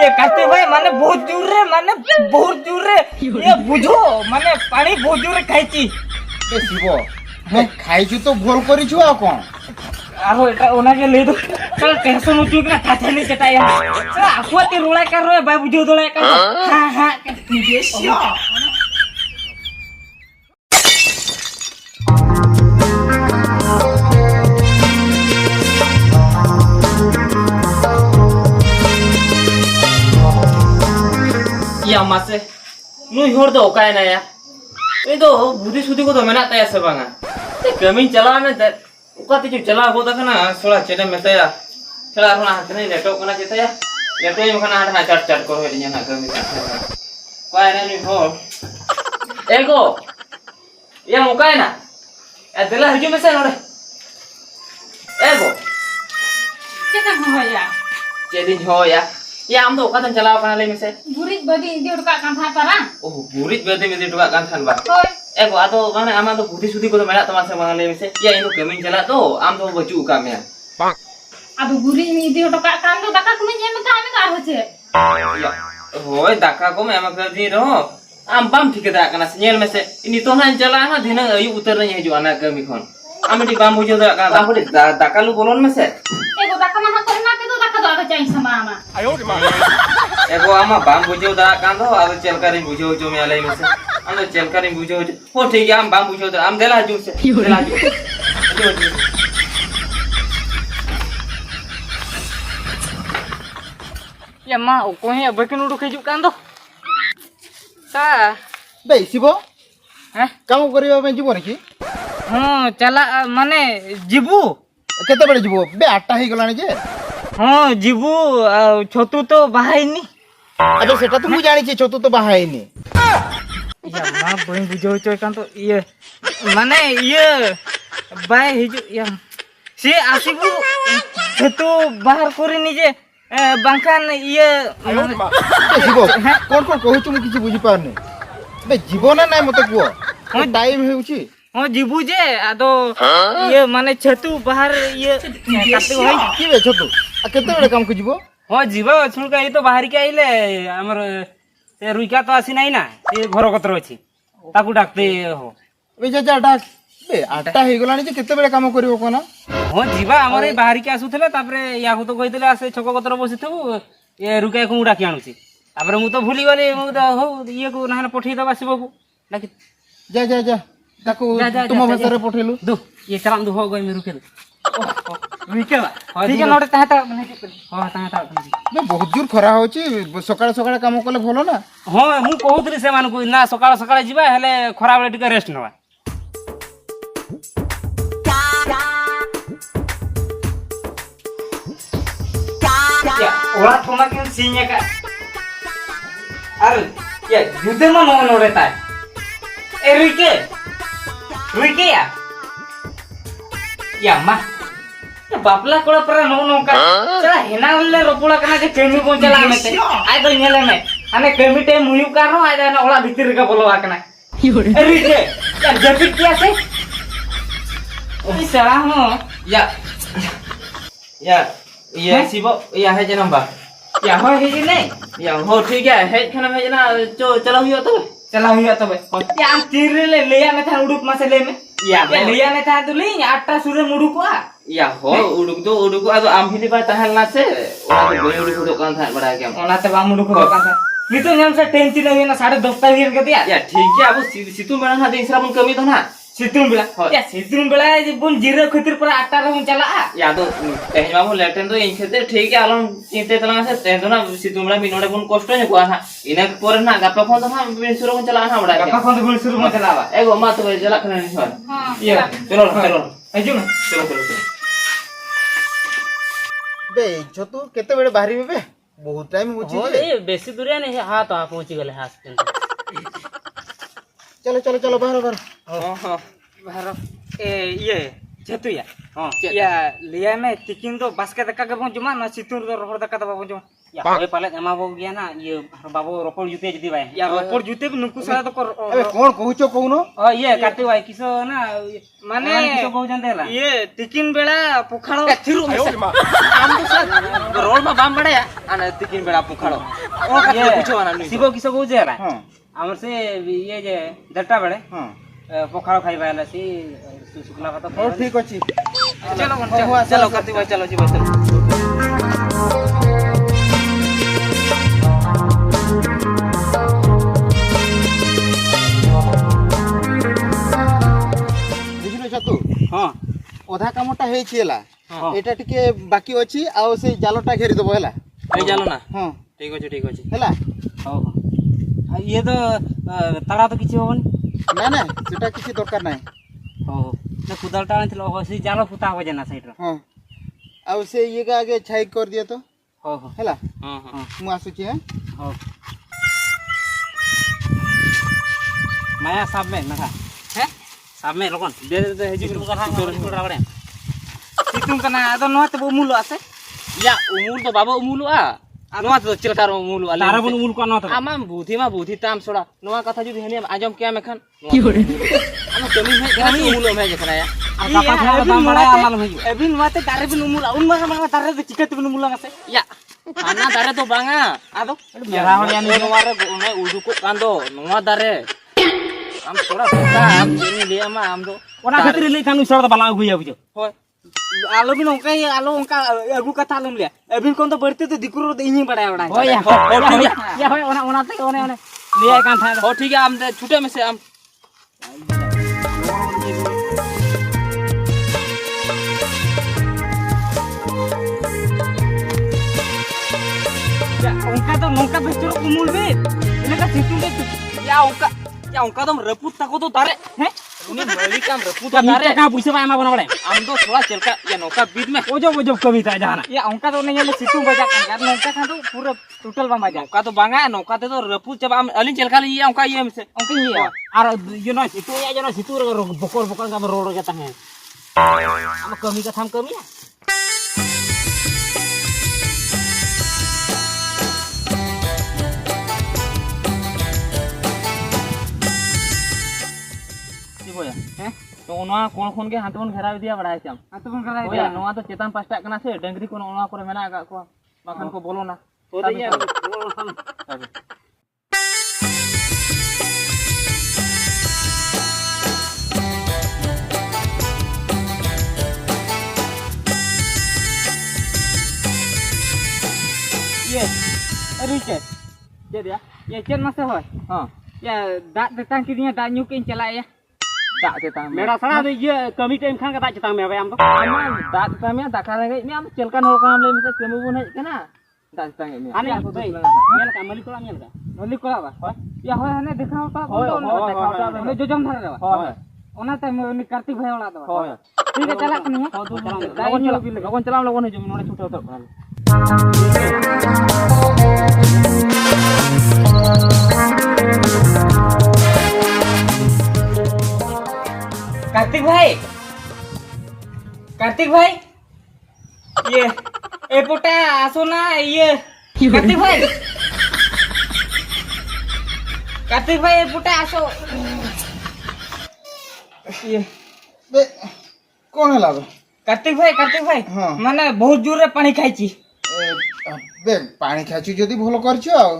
ये कहते भाई माने बहुत दूर रे ये बुझो माने पानी बहुत दूर रे खाइची ए शिव खाइछु तो भूल करिछु आ कोन आहो एटा ओना के ले दो चल टेंशन उठी ना थाथे नहीं चटाया चल आखो ते रोला कर रे भाई बुझो दोला कर हां देशियो या मासे नुई होर दो काय ना या ए दो बुद्धि सुधि को तो मेना तया से बांगा ते कमी चला में उका ते चला हो ता ना सोला चेटे में तया चला रोना हाथ नहीं लेटो कना चेता या लेटो में खाना हाथ ना चट चट करो हे ना कमी काय ना नुई हो एगो या मुकाय ना ए दिला हजू में से नोडे एगो चेता हो या चेदिन हो या आम तो ओका चलाव कना ले में से बुरिज बदी इंदी उड़का कान था तारा ओ बुरिज बेदे में टुका कान थान बा होय एगो आतो माने आमा तो बुद्धि सुधि को तो मेरा तमा से मांगले में से या इनो कमिन चला तो आम तो बचू का में अब बुरिज इंदी उड़का कान तो दाका कुमे जे में का होचे होय दाका को में आमा कर दी रहो आम बाम ठीक दा कना सेल में से इनी तो ना चला ना दिन अयु उतर नहीं हिजु आना कमी खन आमटी बाम बुझो दा का बापड़ी दाका लु बोलन में से एगो दाका मना करना के तो दाका दो आगे चाहिए समामा एगो आमा बाम बुझो दा का दो आ चलकारी बुझो जो में आले में से आम चलकारी बुझो हो ठीक है आम बाम बुझो दा आम देला जू से देला जू या मा ओ कोहे बकिन उडु खजु कान दो ता बे शिव हैं काम करियो में जीवन की हां चला माने जीबू केते बड़े जीवो बे 8टा ही गलानी जे हां जीबू छोटू तो बाहाइनी अबे सेटा तो मु जानी छी छोटू तो बाहाइनी या मा बइन बुझो छ कान तो ये माने ये बाय हिजु या से आसीबू छोटू बाहर करिनी जे बांखान ये शिव कोन कोन कहू तुम किछि बुझी पारने बे जीवन ना मते को हम टाइम हेउची हां जीबू जे आदो ये माने छतु बाहर ये काटे होई की बे छोटू आ केते बड़े काम को जीवो हां जीवा छुल का तो बाहर के आइले हमर से रुइका तो आसी नाही ना ये घर कतर अछि ताकू डाकते हो बे जा डाक बे 8टा ही गलानी जे केते बड़े काम करिवो कोना हां जीवा हमर बाहर के आसुथले तापरे या को तो कहितले आसे छक कतर बसिथबु ये रुका को डाकी आनुची तापरे मु तो भूली गली मु तो हो ये को ना पठै दबा शिव को डाकी जा ताको तुम भसरे पठेलु दु ये चलाम दु हो गई में रुके रुके बा ठीक है नोटे ताता माने हां ताता बे बहुत दूर खरा होची सकाळ सकाळ काम कले भलो ना हां मु कहउतली से मान को ना सकाळ सकाळ जीवा हेले खरा बेले टिके रेस्ट नवा या ओला थोना के सीने का अरे या युद्ध में नो नो रहता है ए रुके या मा ये बापला कोड़ा पर नो नो का चला हेना ले रोपुला कना के केमी को चला में आय तो नेले में हने केमी टे मुयु का नो आय ना ओला भीतर का बोलवा कना ए रुके या जैकेट क्या से ओ साला हो या ये शिव या है जन्म बा या हो है जी नहीं या हो ठीक है खाना में जना जो चला हुआ तो या हम तीर ले या में था उड़ुक में से ले में या ले में था तो ले 8टा सूर्य मुड़ुक आ या हो उड़ुक आ तो आम फिली बा तहल ना से ओला तो गोई उड़ुक दुकान था बड़ा के ओला तो बा मुड़ुक दुकान था नी तो हम से टेंशन नहीं ना 10:30 बजे के दिया या ठीक है अब सितु बेला ना दिन श्रावण कमी तो ना सितुम बेला जे बोल जीरो खतिर पर 8टा रे चला या तो तेहमा मु लेटेन तो इन खेते ठीक है आलम चिंते तला से तेहदो ना सितुम बेला मिनोडे बुन कष्ट ने को ना इने पर ना गप्पा फोन तो ना बिनसुरो में चला ना बड़ा गप्पा फोन तो बिनसुरो में चलावा एगो मा तो जला खने नहीं हां ये चलो आजू ना चलो बे छोटू केते बड़े बाहरी बे बहुत टाइम होची जे ए बेसी दूरिया नहीं हां तो पहुंची गेले हां चलो बाहर हां बाहर ए ये छतुया हां या लिया में तिकिन तो बास्केट का के पहुंचमा ना सितुर तो रोहर दका दबा पहुंचमा Ya hoy palet emabo gya na ye babu ropor jute judi bai. या रोपड़ जूते भी नुकु सारा तो कर ଏବେ କଣ କହୁଛ କହୁନ Oh ye karti bai kiso na माने kiso kau jante la. ये तिकिन बेला पुखाड़ो थिरु आम तो सर रोड में बाम बड़े आने तिकिन बेला पुखाड़ो ओ Ye पूछो ना sibo kiso kau jela. ହଁ Amar se ye je data bale ହଁ pokharo khai bai la si sukla kata. ହଉ ଠିକ ଅଛି चलो ହଉ, ଆସ, चलो ଆସ। करती भाई चलो जी भाई चलो ବୁଝିଲ ଛତୁ ହଁ ଅଧା କାମଟା ହେଇଛି ହେଲା ହଁ। ଏଇଟା ଟିକେ ବାକି ଅଛି ଆଉ ସେଇ ଜାଲଟା ଘେରିଦବ ହେଲା नहीं चलो ना ହଁ ठीक अच्छे ହେଲା ହଉ ହଉ। ଆଉ ଇଏ ତ ତାଡ଼ା ତ କିଛି ହବନି। ନା ନା ସେଟା କିଛି ଦରକାର ନାହିଁ ହଉ ହଉ ନା କୁଦାଳଟା ଆଣିଥିଲ ହଉ ସେ ଜାଲ ଫୁଟା ହବ ଯେ ନା ସାଇଡ୍ର। ହଁ ଆଉ ସେ ଇଏକା ଆଗେ ଛାଇ କରିଦିଅ ତ ହଉ ହଉ ହେଲା हां हां ମୁଁ ଆସୁଛି ହେଁ ହଉ। ମାୟା ସାବ ମେ ନା हैं ସାବ ମେ ଲୋକନ दे दे हेजी ଜିତୁ କଥା କୁଡ଼ା ବଡେ। सितुंग कना अदो नोत बो मूल आसे या उमूल तो बाबा उमूल आ नोत तो चिलकार उमूल आले તારા બન મૂલ કોનો તો आमा बुद्धि ताम सोड़ा नोआ कथा जुदी हनी आजम क्या मेखन आमा कमी है कमी उमूल में जकरा या આ કાપા થા બામ બડા આમાલ ભઈ एबिन माते दारे बिन उमूल उन मा दारे तो चिकत बिन उमूल आसे या आना दारे तो बांगा आदो मेरा होड़िया नि नोआ रे ओने उडुको कांदो नोआ दारे आम सोड़ा पता आम जेनी ले आमा आम दो ઓના ખાતરી લઈ થાનું સર બલા ગુયા ગુજો होय आलो बिन ओंका आलो ओंका अगु कथा आलम ले एबिन कोन तो बढ़ते तो दिकुरो तो इही बड़ा बड़ा ઓય हो ठीक है યા હોય ઓના તે ઓને ઓને લે કાન થા हो ठीक है आम दे छूटे में से आम या ओंका तो नोंका बेचरो कुमुल बे इने का सितु दे या ओंका तो रपूत तको तो तारे हैं उन्हें बड़ी काम रपूत તો तारे મીઠા કા પૂછે ભાઈ એમાં બના પડે आम तो थोड़ा चलका या नौका बीच में ઓજો ઓજો કવિતા જાના या ओंका तो नहीं है सितु बजा kan यार नौका kan तो पूरा टोटल बा मजा नौका तो बांगा नौका तो रपूत जब आम अलिन चलका ले ये ओंका ये में से ઓકે યે આર યુ નો સિતુ યા જનો સિતુ બકોર બકોર કા રોડ જતા હે આમ કમી કા થામ કમી बोया हैं तो ओना कोन कोन के हाथवन घेराव दिया बड़ा है हम આતો પણ કરાય बोया नोआ तो चेतन पास्टा कना से डंगरी कोन ओना करे मेना आगा को बाखन को बोलो ना તો દે ये रिचे दे दिया ये चेन मसे होय हां या दाग देतां की दिया दाग न्यू के चला या दाग देता मेरा सड़ा दे ये कमी टाइम खान का दाग चता में आम तो आमा दाग देता में दाका लगे में हम चलका नो काम ले में कमी बुन है कना दाग देता में आने भाई मेल का मली कोला मेल का नली कोला बा या होय हने देखाव ता होय, बोल होय, देखाव ता होय, मैं जो जम धरे रे होय ओना ते मैं कार्तिक भाई वाला तो होय ठीक है चला कनी लगन चलाम लगन जो नोने छूटा तो कार्तिक भाई ये ए पोटा आसो ना ये कार्तिक भाई ए पोटा आसो ये ବେ କଣ ହେଲା ବେ कार्तिक भाई हाँ। माने बहुत जोर रे पानी खाइची ବେ ପାଣି ଖାଇଛୁ ଯଦି ଭଲ କରିଛୁ ଆଉ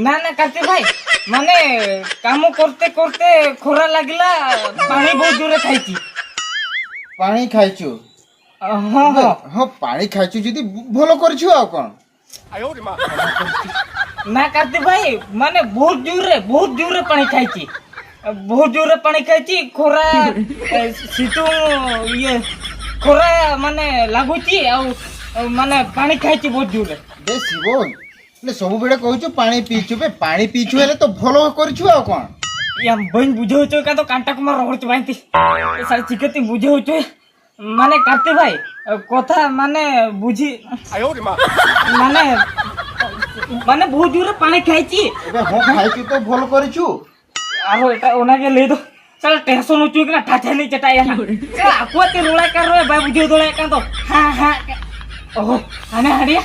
ना ना कार्तिक भाई माने काम करते करते खोरा लगला पानी बहुत जोर रे खाइची ପାଣି ଖାଇଛୁ हाँ हाँ ହଁ ପାଣି ଖାଇଛୁ ଯଦି ଭଲ କରିଛୁ ଆଉ କଣ ना कार्तिक भाई माने बहुत जोर रे पानी खाइची बहुत जोर रे पानी खाइची खोरा सितु ये खोरा माने लागुची ଆଉ माने पानी खाइची बहुत जोर रे ବେ ଶିବ ହେଲେ ସବୁବେଳେ କହୁଛୁ ପାଣି ପିଇଛୁ ବେ ପାଣି ପିଇଛୁ ହେଲେ ତ ଭଲ କରିଛୁ ଆଉ କଣ या बहन बुझे हो का तो कांटा कुमार रगड़ चुबाइती सारे चिकती बुझे हो माने कार्तिक भाई कथा माने बुझी माने माने बहुत जोर पानी खाइची ଏବେ ହଁ ଖାଇଛୁ ତ ଭଲ କରିଛୁ आरो एटा ओना के ले दो चल टेंशन होचु कि ना ठाठे नहीं चटाया चल आको ते रोला कर रे भाई बुझे दोला का तो हां हां Oh, ana dia.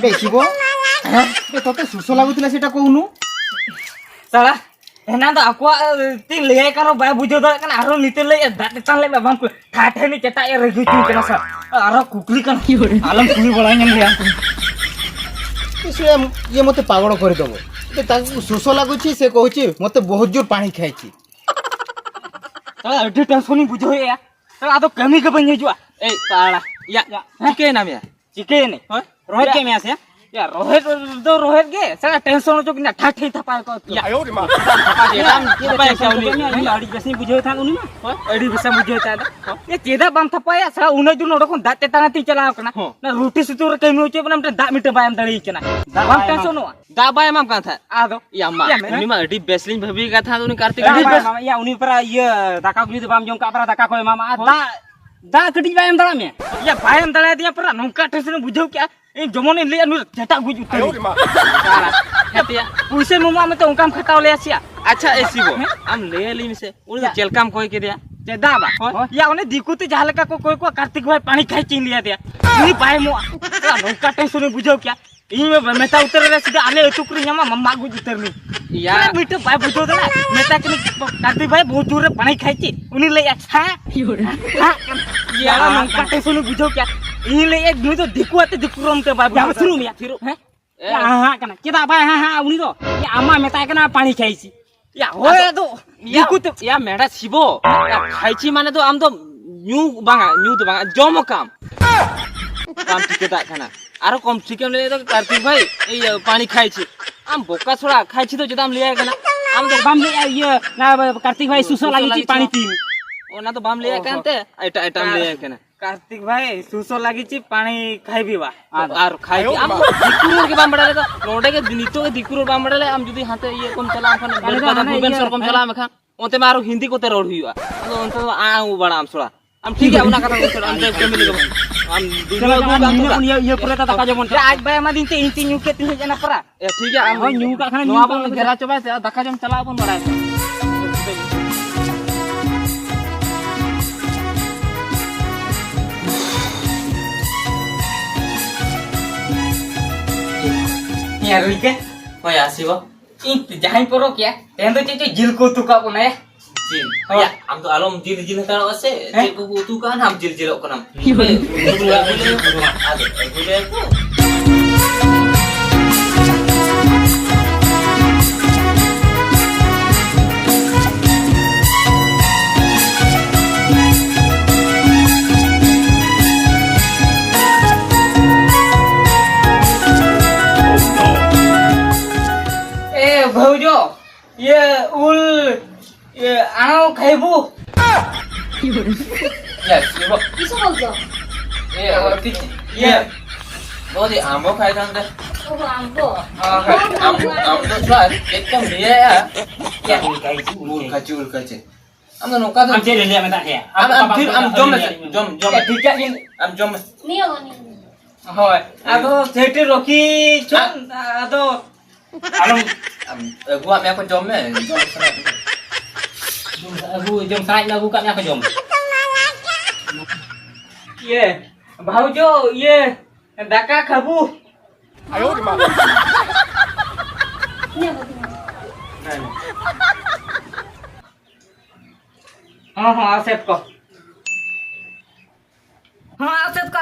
বে শিব বে তোতে সুস্থ লাগুଥିଲା সেটা কହୁନୁ Salah. Enak tak aku ting lihat kalau bayar bujur dah kan arah nitel lihat dah tekan lihat bang ku. Kata ni cetak ya regu tu kena sah. Arah kukli kan. Alam kuli bolanya lihat. ସେ ଇଏ ମତେ ପାଗଳ କରିଦବ ତାକୁ ଶୋଷ ଲାଗୁଛି ସେ କହୁଛି ମତେ ବହୁତ ଜୋର ପାଣି ଖାଇଛି Salah ada tension ni bujur ya. Salah atau kami ke banyak juga. Salah. Ya, chicken namanya. Chicken ni. Rohit ke mas ya? Ya rohet tu rohet ke. Salah tension tu kena tat hit apa kau. Ya. Apa yang kau ni? Adi biasa bujur than uni mah. Adi bisa bujur tadi. Ya tidak bang thapa ya. Salah unai tu orang kon dat tetang ti cala kena. Na roti situ kami ucap pun kita dak minta bayam dari kena. Bang tension no. Da bayam am kan tha. Ado. Ya ma. Uni mah adi beslin bhabi ka tha uni kartik. Ya uni pera iya daka kulit bam jong ka pera daka kau mama. Da kedi bayam dalam ya. Ya bayam dalam dia pera nongka tension bujur kya. Ini jomon ini lihat nu cetak bujur tadi. Salah. Hati ya. Puisi mama mete ungkam kata oleh Asia. अच्छा ऐसी वो हम ले ली से उन्हें तो चलकाम कोई के दिया Cedak ba. Ya unih dikuti jalan ka koi ko kartik bhai pani khai chin liya dia. Ini pae mo. Nongka tension bujau kya. Ini me meta utar re sida ale etukri nyama mamma gu utar ni. Ya Mita pae bujau dala. Meta kini kartik bhai बहुत दूर रे pani khai chi. Uni le ya. Ha? Ha? Ya nongka tension bujau kya. Ini le ya nu to diku ate dikurom te ba. Ya suruh ya. Ya ha kana. Cedak ba ha uni to. Ya ama meta kana pani khai chi. Ya hoye to. दिकुत या मेरा शिबो खाइची माने तो हम तो new तो बांगा जमो काम ठीक है खाना आरो कम चिकन ले तो कार्तिक भाई ये पानी खाइची हम बोका छोड़ा खाइची तो जदाम ले आएगा ना हम तो बाम ले ये ना कार्तिक भाई सुसो लागी ची पानी पी ओना तो बाम ले आएगा आइटम ले आएगा ना कार्तिक भाई सुसो लागी ची पानी खाई भी बा और खाई हम दिकुर के बाम बड़ाले तो रोडे के दिनितो के दिकुर बाम बड़ाले हम जुदी हाथे ये कम चला खान भुवन सर कम चला खान ओते मारो हिंदी को ते रोड हुआ तो उन तो आ बड़ा हम छोड़ा हम ठीक है उना कथा छोड़ा हम देख के मिलेगा हम दूसरा ये पूरा ता दका जमन आज भाई मा दिन ते इंती न्यू के तीन जना परा ए ठीक है हम न्यू का खाना न्यू अपन घेरा चबा से दका जम चला अपन बड़ा ya ruike होय आसीबो इन जहां परो क्या तेन तो चेचो जिल को तुका कोना है जिल या हम तो आलम जिल जिल कर असे जे को तू का हम जिल जिल कोनम भौजो ये उल ये आनो खाइबू या शिबो किसो बोलतो ये बोदी आंबो खाय थांदे ओहो आंबो आम तो छुआ एकदम ये या उल खाची हम नोका तो हम जे ले में है हम जम ठीक है हम जम नियो नि होय आदो सेटे रोकी छन आदो आलम gua me aku jom me jom sai lagu kat aku jom ye भाउजो ये दाका खाबू नियो हाँ हाँ सेट को हाँ सेट को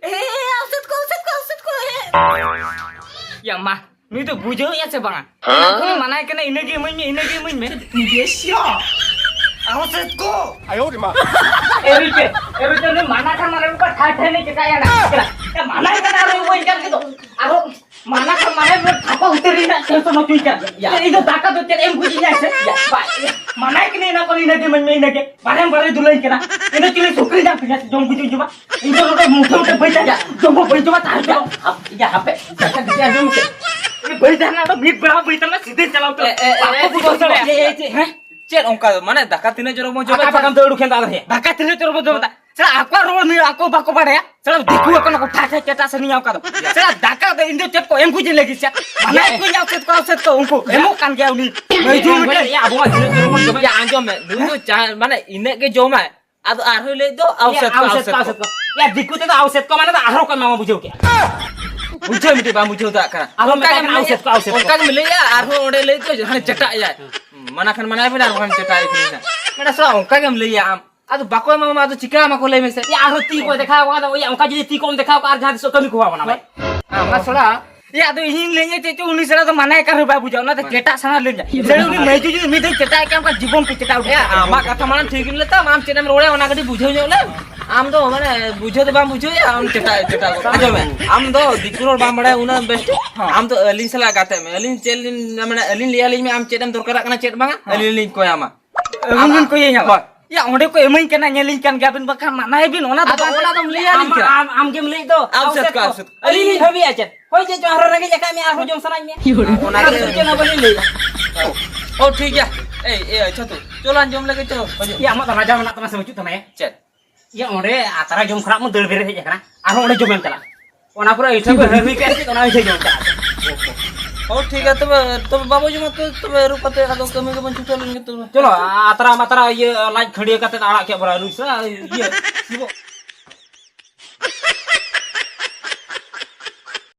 ए सेट को या मा नी तो बुझो या से बांगा कोई मना के ना इनगे मन में देशिया आओ सेट को एरुटे ने मना का मारे ऊपर ठाठे नहीं के या ना या मना के ना रे वो इनका के तो आरो मना का मारे में थापा उतरी ना से तो न तुई कर या इधर दाका तो तेरे एम बुझी जाए से या मना के नहीं ना कोई इनगे मन में इनगे बारे दुलई के ना इने चिले सुकरी जा पिया जम बुझी जुबा इधर रोटे मुठे बैठा जा जम बैठवा ता या हापे दाका दिया जम से ये बैठना तो भीड़ बड़ा बैठना सीधे चलाओ तो ये हैं चेर ओंका माने दाका तिने जरो मो जबे apa kamu tuh udah kental ya? Bakat itu terus betul betul. Sela aku roll mi aku bako pada ya. Sela diku aku nak utai kita seni yang kado. Sela daka de indo cep ko em ku je lagi sia. Mana aku yang set ko unku. Emu kan dia uni. Meju ya abang ada ya anjom dulu jangan mana ini ke joma atau arhu le do auset ko ko. Ya diku tu auset ko mana tak arho kan mama bujau ke. बुझे मिटे बा मुझे ता करा Arho kan auset ko. उनका मिले या आरहो ओडे ले तो हने चटा या मना खन मना बिना खन चटा इतना मेरा सा उनका के मिले या आम आ तो बाको मामा तो चिका मा को ले में से Ya arho ti ko dekha ko ada ya उनका jadi ti ko dekha ko ar jahan so kami ko bana bhai. मा soda Ya tu ini lenya tu uni sera tu mana kar ba bujau na tu cetak sana lenya. Sera uni meju ju mi tu cetak ke amka जीवन पे cetak या आमा कथा माने ठीक ले ता आम चेना में रोड़े ओना गडी बुझो ले आम तो माने बुझो तो बा बुझो या आम चटा चटा आजो में आम तो दिकुर बा मडे उना बेस्ट आम तो अलिन सला गाते में अलिन चेलिन माने अलिन लिया लिन में आम चेदम दरकार kana चेत बांगा अलिन लिन को आमा Mungkin ko yan ya. Ya onde ko emang kena nyelin kan gabin bakal mana bin ona Apa ona to liya lin kira am game lay do. Auset ko auset Ali ni hobi aja. Hoy je jo haro rage jaka mi arho jom sanai me. ओना के na bani lay. ओ ठीक है ए छतु चलो अंजम लगे चलो Ya amat raja nak tama semuju tama ya. चल Ya onde atara jom khrap mu dul bere heja kana. Arho onde jom kala. Ona pura itha ko hebi ke ona heja jom kala. ओ ठीक है तब बाबू जी मत तब रुपते आदो कमी के बन चलेंगे तो Chalo atara matara ye light khadi kate arak ke bara rusa ye.